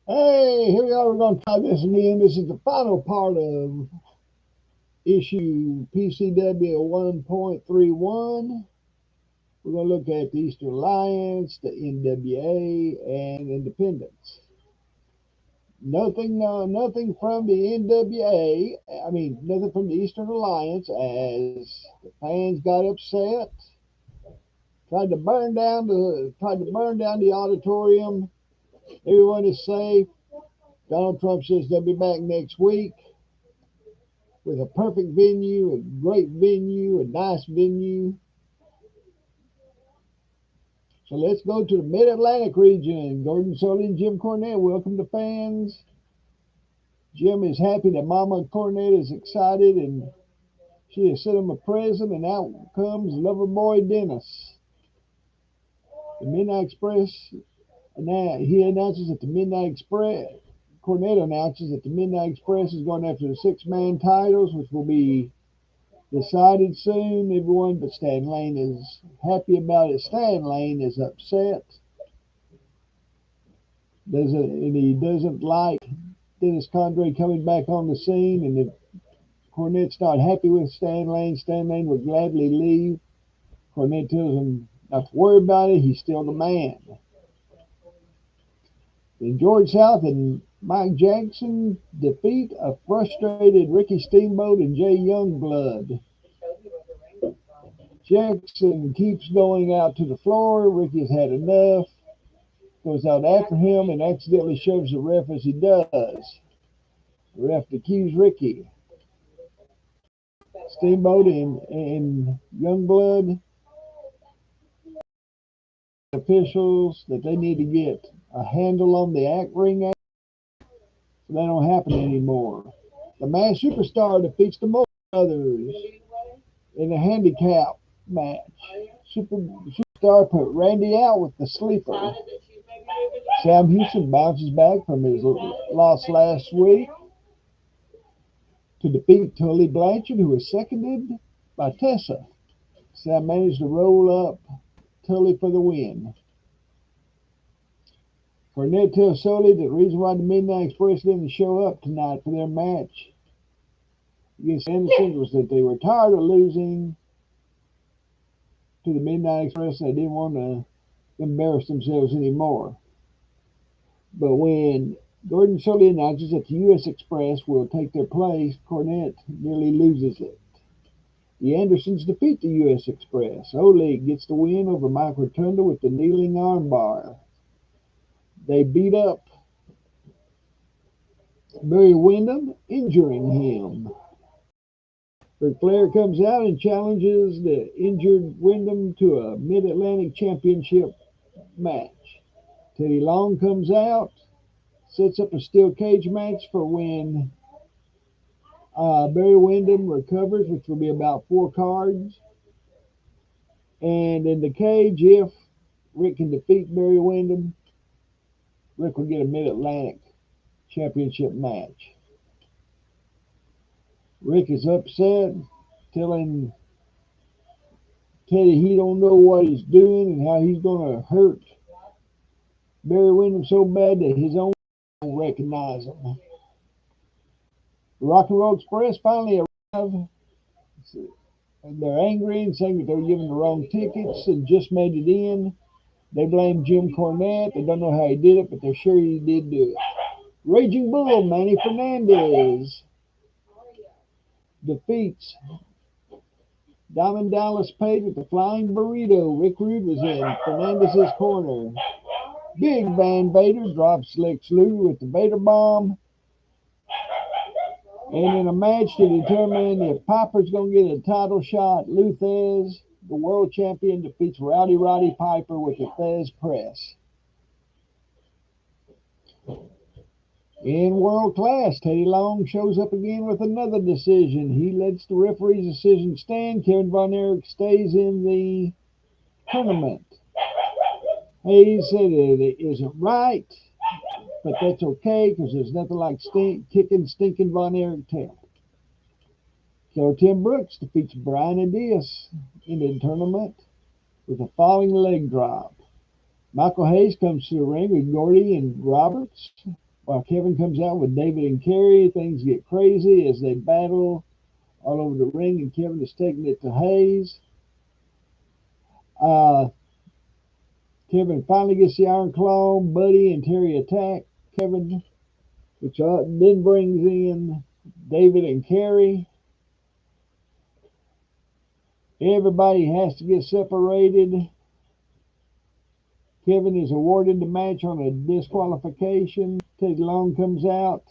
Hey, here we are. We're going to try this again. This is the final part of issue PCW 1.31. We're going to look at the Eastern Alliance, the NWA, and Independence. Nothing from the NWA. I mean, nothing from the Eastern Alliance, as the fans got upset. Tried to burn down the auditorium. Everyone is safe. Donald Trump says they'll be back next week with a perfect venue, a great venue, a nice venue. So let's go to the Mid-Atlantic region. Gordon Solie and Jim Cornette, welcome to fans. Jim is happy that Mama Cornette is excited and she has sent him a present, and out comes Loverboy Dennis. The Midnight Express, he announces that the Midnight Express, Cornette announces that the Midnight Express is going after the six-man titles, which will be decided soon. Everyone but Stan Lane is happy about it. Stan Lane is upset. He doesn't like Dennis Condrey coming back on the scene. And if Cornette's not happy with Stan Lane would gladly leave. Cornette tells him not to worry about it. He's still the man. Then George South and Mike Jackson defeat a frustrated Ricky Steamboat and Jay Youngblood. Jackson keeps going out to the floor. Ricky's had enough. Goes out after him and accidentally shoves the ref as he does. The ref accused Ricky. Steamboat and Youngblood officials that they need to get a handle on the ring act so that don't happen anymore. The Masked Superstar defeats the Motor Brothers in a handicap match. Superstar put Randy out with the sleeper. Sam Houston bounces back from his loss last week to defeat Tully Blanchard, who was seconded by Tessa. Sam managed to roll up Tully for the win. Cornette tells Solie that the reason why the Midnight Express didn't show up tonight for their match against Anderson was that they were tired of losing to the Midnight Express. They didn't want to embarrass themselves anymore. But when Gordon Solie announces that the U.S. Express will take their place, Cornette nearly loses it. The Andersons defeat the U.S. Express. Oleg gets the win over Mike Rotunda with the kneeling armbar. They beat up Barry Windham, injuring him. Ric Flair comes out and challenges the injured Windham to a Mid-Atlantic Championship match. Teddy Long comes out, sets up a steel cage match for when Barry Windham recovers, which will be about 4 cards. And in the cage, if Rick can defeat Barry Windham, Rick will get a Mid-Atlantic Championship match. Rick is upset, telling Teddy he don't know what he's doing and how he's going to hurt Barry Windham so bad that his own won't recognize him. The Rock and Roll Express finally arrived. They're angry and saying that they were given the wrong tickets and just made it in. They blame Jim Cornette. They don't know how he did it, but they're sure he did do it. Raging Bull, Manny Fernandez, defeats Diamond Dallas Page with the flying burrito. Rick Rude was in Fernandez's corner. Big Van Vader drops Lex Luger with the Vader Bomb. And in a match to determine if Piper's going to get a title shot, Lou Thesz, the world champion, defeats Rowdy Roddy Piper with the Thesz press. In world class, Teddy Long shows up again with another decision. He lets the referee's decision stand. Kevin Von Erich stays in the tournament. Hayes said it isn't right, but that's okay because there's nothing like kicking stinking Von Erich tail. So Tim Brooks defeats Brian and Diaz in the tournament with a falling leg drop. Michael Hayes comes to the ring with Gordy and Roberts. While Kevin comes out with David and Kerry, things get crazy as they battle all over the ring, and Kevin is taking it to Hayes. Uh, Kevin finally gets the Iron Claw. Buddy and Terry attack Kevin, which then brings in David and Kerry. Everybody has to get separated. Kevin is awarded the match on a disqualification. Teddy Long comes out,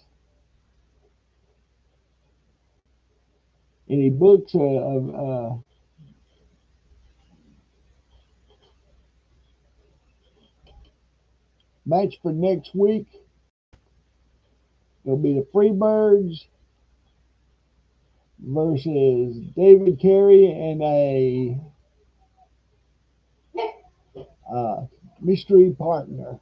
and he books a match for next week. It'll be the Freebirds versus David Carey and a mystery partner.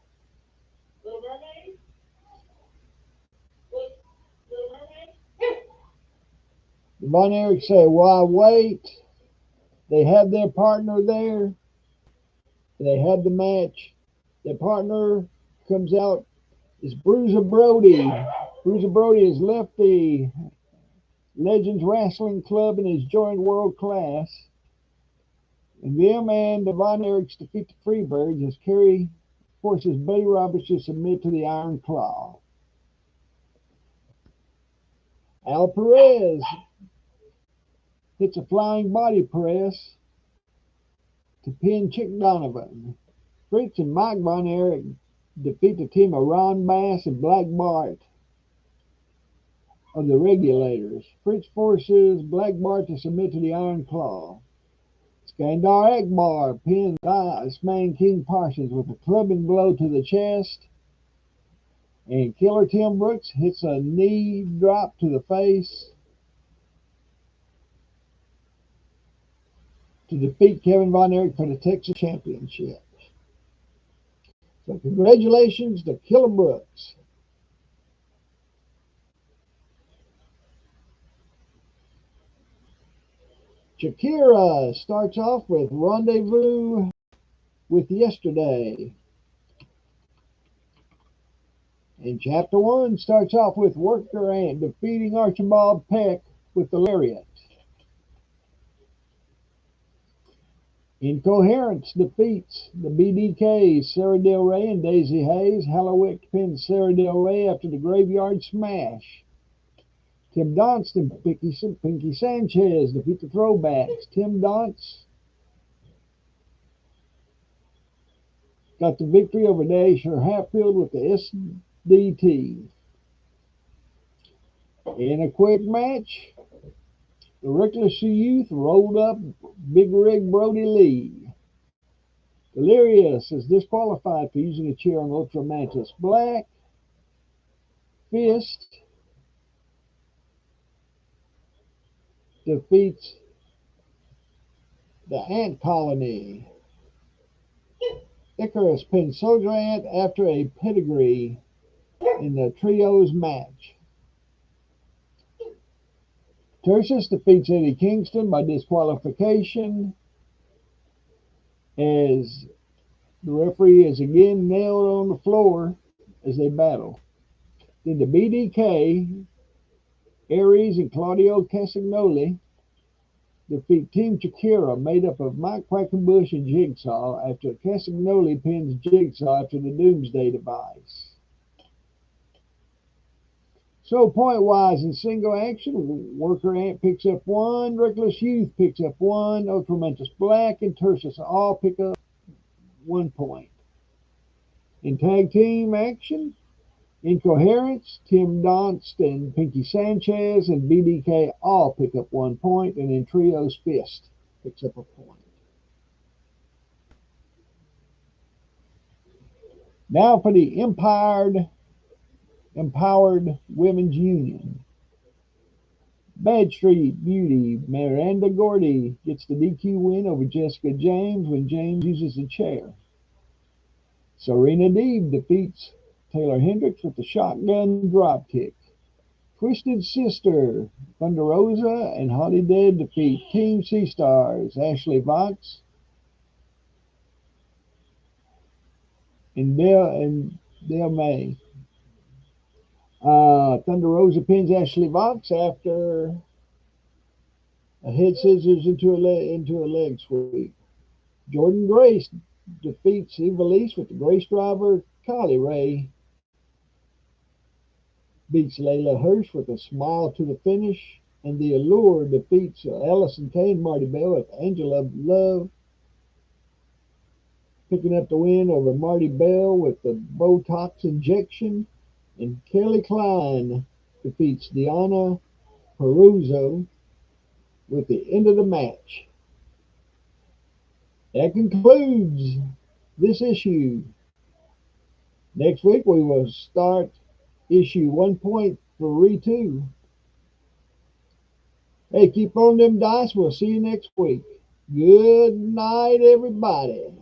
The Von Erichs say, why wait? They have their partner there. They had the match. Their partner comes out is Bruiser Brody. Bruiser Brody has left the Legends Wrestling Club and has joined World Class. And them and the Von Erichs defeat the Freebirds as Kerry forces Buddy Roberts to submit to the Iron Claw. Al Perez hits a flying body press to pin Chick Donovan. Fritz and Mike Von Erich defeat the team of Ron Bass and Black Bart of the Regulators. Fritz forces Black Bart to submit to the Iron Claw. Skandar Akbar pins Iceman King Parsons with a clubbing blow to the chest. And Killer Tim Brooks hits a knee drop to the face to defeat Kevin Von Erich for the Texas Championship. So congratulations to Killer Brooks. Shakira starts off with Rendezvous with Yesterday. And Chapter 1 starts off with Worker Ant defeating Archibald Peck with the Lariat. Incoherence defeats the BDKs, Sarah Del Rey and Daisy Hayes. Hallowick pins Sarah Del Rey after the Graveyard Smash. Tim Donst and Pinky Sanchez defeat the Throwbacks. Tim Donst got the victory over Dasher Hatfield with the SDT. In a quick match, the Reckless Youth rolled up Big Rig Brody Lee. Delirious is disqualified for using a chair on Ultra Mantis Black. Fist defeats the Ant Colony. Icarus pins Soldier Ant after a pedigree in the trios match. Tertius defeats Eddie Kingston by disqualification as the referee is again nailed on the floor as they battle. Then the BDK, Aries and Claudio Castagnoli defeat Team Shakira, made up of Mike Quackenbush and Jigsaw, after Castagnoli pins Jigsaw after the Doomsday device. So point-wise in single action, Worker Ant picks up 1, Reckless Youth picks up 1, Ultramantis Black and Tertius all pick up 1 point. In tag team action, Incoherence, Tim Donst and Pinky Sanchez and BDK all pick up 1 point, and in trios, Fist picks up a point. Now for the Empowered Women's Union. Bad Street Beauty, Miranda Gordy gets the DQ win over Jessica James when James uses a chair. Serena Deeb defeats Taylor Hendricks with the shotgun dropkick. Twisted Sister, Thunder Rosa, and Holly Dead defeat Team Sea Stars, Ashley Vox and Dale May. Thunder Rosa pins Ashley Vox after a head scissors into a leg sweep. Jordan Grace defeats Evilise with the Grace driver. Kylie Ray beats Layla Hirsch with a smile to the finish. And the Allure defeats Allison Kane, Marty Bell with Angela Love, picking up the win over Marty Bell with the Botox injection. And Kelly Klein defeats Deanna Peruzzo with the end of the match. That concludes this issue. Next week we will start issue 1.32. Hey, keep on them dice. We'll see you next week. Good night, everybody.